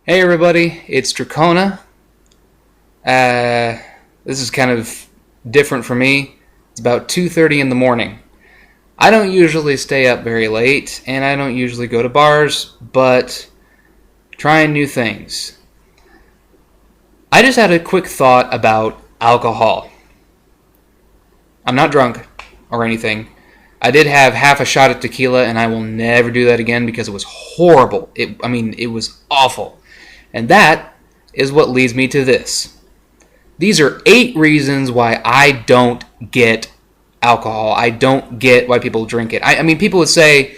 Hey everybody, it's Drachona. This is kind of different for me. It's about 2:30 in the morning. I don't usually stay up very late, and I don't usually go to bars, but trying new things. I just had a quick thought about alcohol. I'm not drunk or anything. I did have half a shot of tequila, and I will never do that again because it was horrible. It was awful. And that is what leads me to this. These are 8 reasons why I don't get alcohol. I don't get why people drink it. I mean, people would say,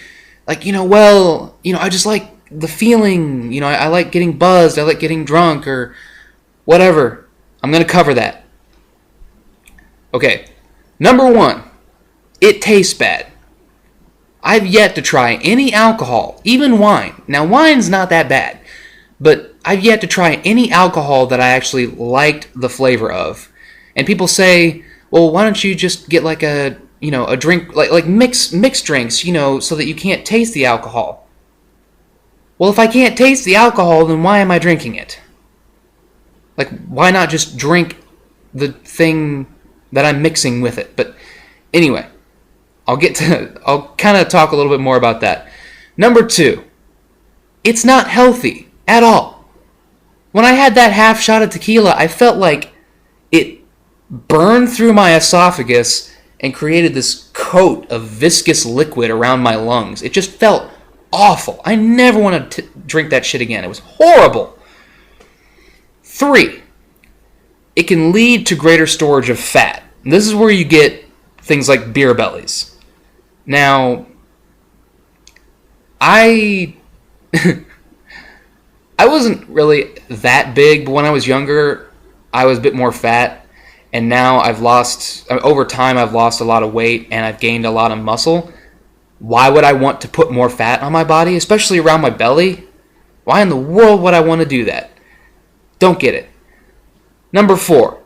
like, I just like the feeling. I like getting buzzed. I like getting drunk or whatever. I'm going to cover that. Okay. Number 1, it tastes bad. I've yet to try any alcohol, even wine. Now, wine's not that bad, but I've yet to try any alcohol that I actually liked the flavor of. And people say, well, why don't you just get like a drink, like mixed drinks, so that you can't taste the alcohol. Well, if I can't taste the alcohol, then why am I drinking it? Like, why not just drink the thing that I'm mixing with it? But anyway, I'll kind of talk a little bit more about that. Number 2, it's not healthy at all. When I had that half shot of tequila, I felt like it burned through my esophagus and created this coat of viscous liquid around my lungs. It just felt awful. I never want to drink that shit again. It was horrible. 3, it can lead to greater storage of fat. And this is where you get things like beer bellies. Now, I wasn't really that big, but when I was younger, I was a bit more fat. And now over time, I've lost a lot of weight and I've gained a lot of muscle. Why would I want to put more fat on my body, especially around my belly? Why in the world would I want to do that? Don't get it. Number 4,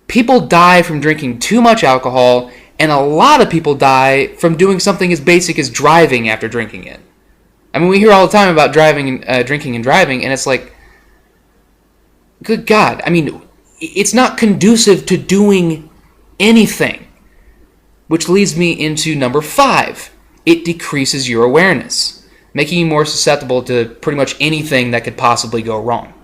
people die from drinking too much alcohol, and a lot of people die from doing something as basic as driving after drinking it. I mean, we hear all the time about drinking and driving, and it's like, good God. I mean, it's not conducive to doing anything. Which leads me into number 5. It decreases your awareness, making you more susceptible to pretty much anything that could possibly go wrong.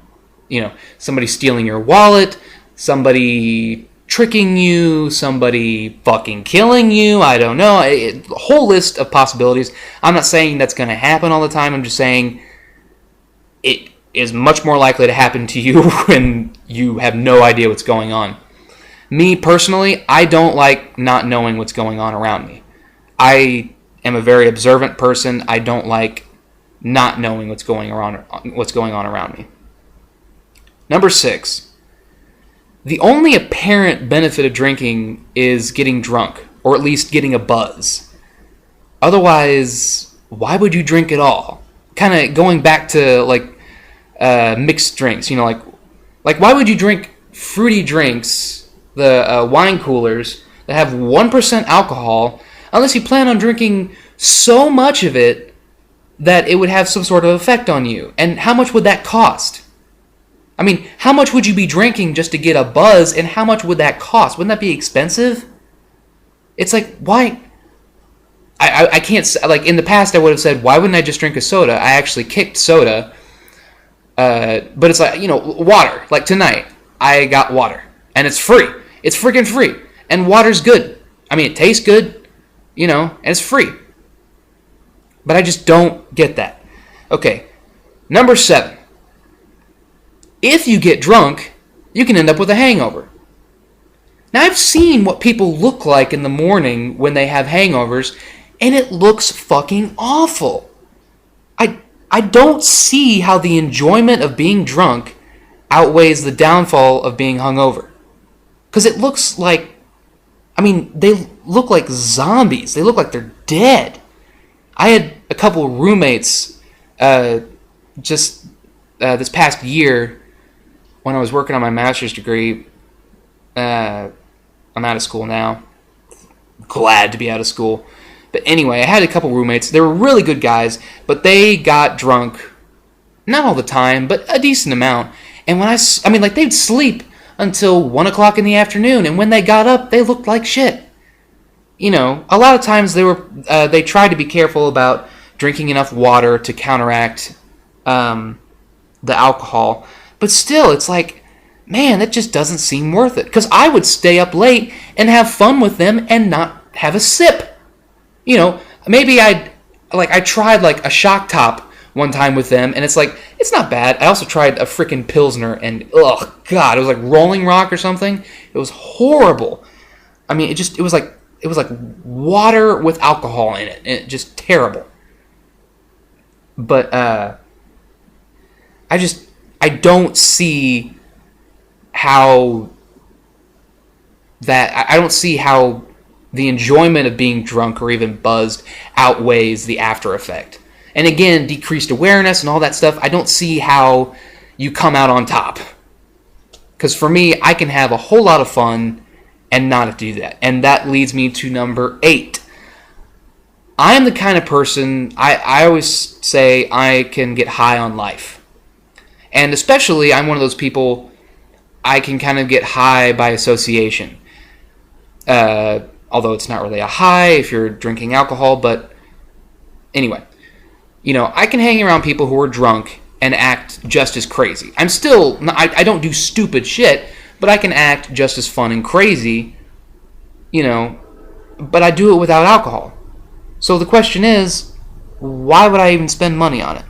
Somebody stealing your wallet, somebody tricking you, somebody fucking killing you, I don't know. A whole list of possibilities. I'm not saying that's going to happen all the time. I'm just saying it is much more likely to happen to you when you have no idea what's going on. Me, personally, I don't like not knowing what's going on around me. I am a very observant person. I don't like not knowing what's going on around me. Number 6. The only apparent benefit of drinking is getting drunk, or at least getting a buzz. Otherwise, why would you drink at all? Kind of going back to mixed drinks, like why would you drink fruity drinks, the wine coolers that have 1% alcohol, unless you plan on drinking so much of it that it would have some sort of effect on you? And how much would that cost? I mean, how much would you be drinking just to get a buzz, and how much would that cost? Wouldn't that be expensive? It's like, why? I can't, like, in the past I would have said, why wouldn't I just drink a soda? I actually kicked soda, but it's like, water. Like tonight, I got water, and it's free. It's freaking free, and water's good. I mean, it tastes good, and it's free. But I just don't get that. Okay, number 7. If you get drunk, you can end up with a hangover. Now, I've seen what people look like in the morning when they have hangovers, and it looks fucking awful. I don't see how the enjoyment of being drunk outweighs the downfall of being hungover. Because it looks like, they look like zombies. They look like they're dead. I had a couple of roommates this past year when I was working on my master's degree. I'm out of school now. Glad to be out of school. But anyway, I had a couple roommates. They were really good guys, but they got drunk not all the time, but a decent amount. And I mean, like, they'd sleep until 1 o'clock in the afternoon, and when they got up, they looked like shit. You know, a lot of times they tried to be careful about drinking enough water to counteract the alcohol. But still, it's like, man, that just doesn't seem worth it. Because I would stay up late and have fun with them and not have a sip. You know, maybe I tried like a shock top one time with them, and it's like, it's not bad. I also tried a freaking Pilsner, and oh god, it was like Rolling Rock or something. It was horrible. I mean, it was like water with alcohol in it. And just terrible. But I don't see how I don't see how the enjoyment of being drunk or even buzzed outweighs the after effect. And again, decreased awareness and all that stuff, I don't see how you come out on top. Because for me, I can have a whole lot of fun and not do that. And that leads me to number 8. I am the kind of person, I always say I can get high on life. And especially, I'm one of those people, I can kind of get high by association. Although it's not really a high if you're drinking alcohol, but anyway. You know, I can hang around people who are drunk and act just as crazy. I don't do stupid shit, but I can act just as fun and crazy, you know, but I do it without alcohol. So the question is, why would I even spend money on it?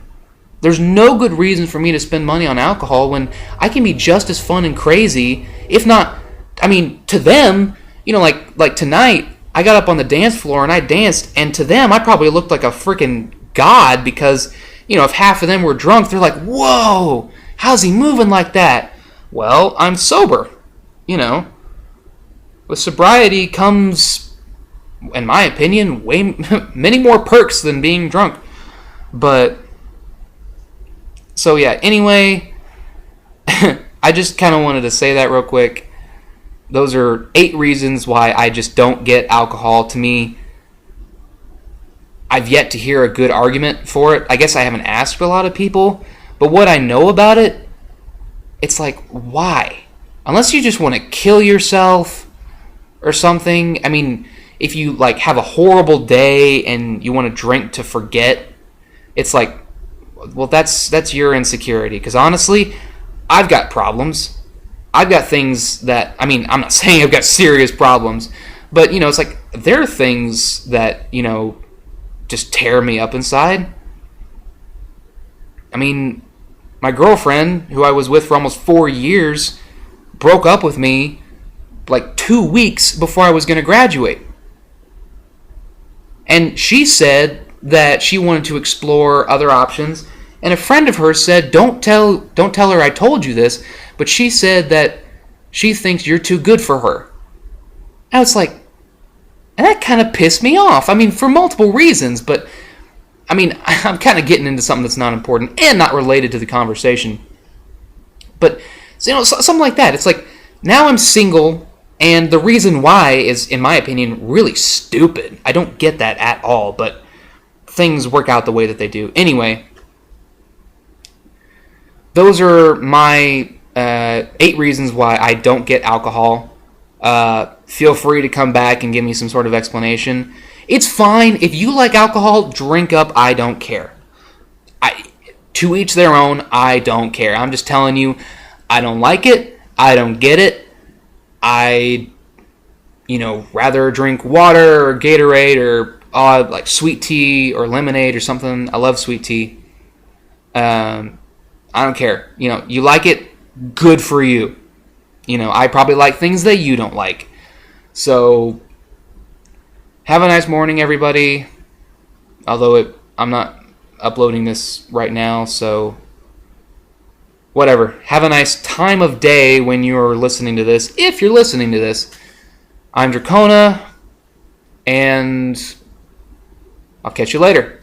There's no good reason for me to spend money on alcohol when I can be just as fun and crazy, if not, I mean, to them, you know, like tonight, I got up on the dance floor and I danced, and to them, I probably looked like a freaking god because, you know, if half of them were drunk, they're like, whoa, how's he moving like that? Well, I'm sober, you know. With sobriety comes, in my opinion, many more perks than being drunk. But, so yeah, anyway, I just kind of wanted to say that real quick. Those are 8 reasons why I just don't get alcohol. To me, I've yet to hear a good argument for it. I guess I haven't asked a lot of people, but what I know about it, it's like, why? Unless you just want to kill yourself or something. I mean, if you like have a horrible day and you want to drink to forget, it's like, well, that's your insecurity. Because honestly, I've got problems. I've got things that, I mean, I'm not saying I've got serious problems, but, you know, it's like, there are things that, you know, just tear me up inside. I mean, my girlfriend, who I was with for almost 4 years, broke up with me like 2 weeks before I was going to graduate. And she said that she wanted to explore other options. And a friend of hers said, don't tell her I told you this, but she said that she thinks you're too good for her. And it's like, and that kind of pissed me off. I mean, for multiple reasons, but I mean, I'm kind of getting into something that's not important and not related to the conversation. But, you know, something like that. It's like, now I'm single, and the reason why is, in my opinion, really stupid. I don't get that at all, but things work out the way that they do. Anyway, those are my 8 reasons why I don't get alcohol. Feel free to come back and give me some sort of explanation. It's fine. If you like alcohol, drink up. I don't care. To each their own. I don't care. I'm just telling you, I don't like it. I don't get it. I, you know, rather drink water or Gatorade or like sweet tea or lemonade or something. I love sweet tea. I don't care. You know, you like it, good for you. You know, I probably like things that you don't like. So, have a nice morning, everybody. Although I'm not uploading this right now, so whatever. Have a nice time of day when you're listening to this, if you're listening to this. I'm Drachona, and I'll catch you later.